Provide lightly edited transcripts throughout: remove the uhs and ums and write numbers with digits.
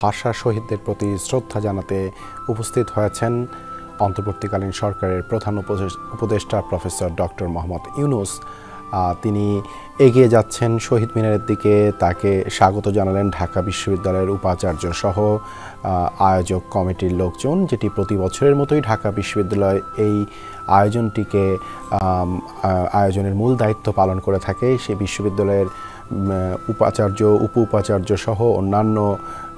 ভাষা শহীদদের প্রতি শ্রদ্ধা জানাতে উপস্থিত হয়েছেন অন্তর্বর্তীকালীন সরকারের প্রধান উপদেষ্টা প্রফেসর ডক্টর মোহাম্মদ ইউনূস। তিনি এগিয়ে যাচ্ছেন শহীদ মিনারের দিকে। তাকে স্বাগত জানালেন ঢাকা বিশ্ববিদ্যালয়ের উপাচার্য সহ আয়োজক কমিটির লোকজন, যেটি প্রতি বছরের মতোই ঢাকা বিশ্ববিদ্যালয় এই আয়োজনের মূল দায়িত্ব পালন করে থাকে। সেই বিশ্ববিদ্যালয়ের উপাচার্য, উপ উপাচার্য সহ অন্যান্য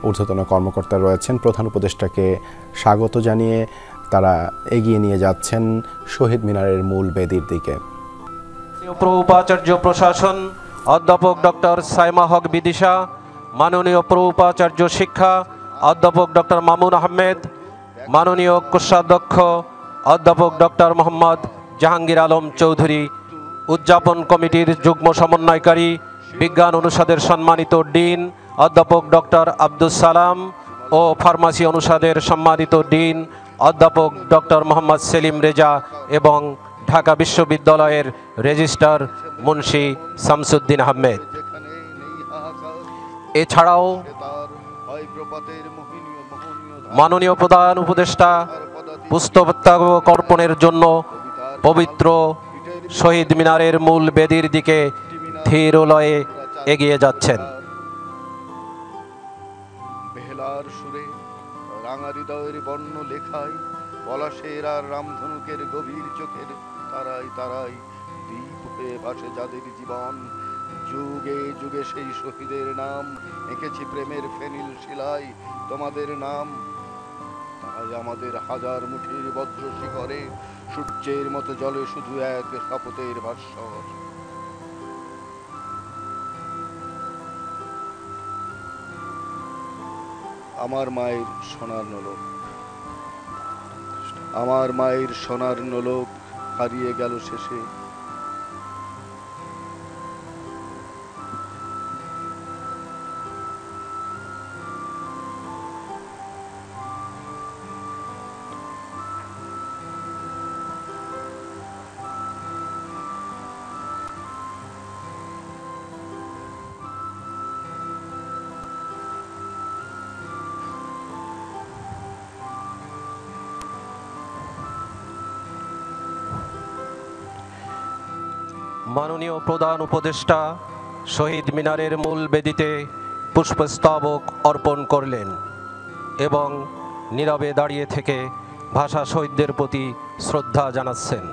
ঊর্ধ্বতন কর্মকর্তা রয়েছেন। প্রধান উপদেষ্টাকে স্বাগত জানিয়ে তারা এগিয়ে নিয়ে যাচ্ছেন শহীদ মিনারের মূল বেদির দিকে। উপাচার্য প্রশাসন অধ্যাপক ডক্টর সাইমা হক বিদিশা, মাননীয় উপাচার্য শিক্ষা অধ্যাপক ডক্টর মামুন আহমেদ, মাননীয় কোষাধ্যক্ষ অধ্যাপক ডক্টর মোহাম্মদ জাহাঙ্গীর আলম চৌধুরী, উদযাপন কমিটির যুগ্ম সমন্বয়কারী বিজ্ঞান অনুষদের সম্মানিত ডিন অধ্যাপক ডক্টর আব্দুস সালাম ও ফার্মাসি অনুষদের সম্মানিত ডিন অধ্যাপক ডক্টর মোহাম্মদ সেলিম রেজা এবং ঢাকা বিশ্ববিদ্যালয়ের রেজিস্ট্রার মুন্সি শামসুদ্দিন আহমেদ। এছাড়াও মাননীয় প্রধান উপদেষ্টা পুষ্পস্তবক অর্পণের জন্য পবিত্র শহীদ মিনারের মূল বেদির দিকে ধীর লয়ে এগিয়ে যাচ্ছেন। বেহেলার সুরে রাঙা হৃদয়ের বর্ণ লেখায় পলাশের আর রামধনুকের গভীর চোখের তারাই তারাই দ্বীপ হয়ে ভাসে যাদের জীবন। যুগে যুগে সেই শহীদের নাম এঁকেছি প্রেমের ফেনিল শিলায় তোমাদের নাম। তাই আমাদের হাজার মুঠির বজ্র শিখরে সূর্যের মতো জলে শুধু এক শপথের ভাস্বর। আমার মায়ের সোনার নোলক, আমার মায়ের সোনার নোলক হারিয়ে গেল শেষে। মাননীয় প্রধান উপদেষ্টা শহীদ মিনারের মূল বেদিতে পুষ্পস্তবক অর্পণ করলেন এবং নীরবে দাঁড়িয়ে থেকে ভাষা শহীদদের প্রতি শ্রদ্ধা জানাচ্ছেন।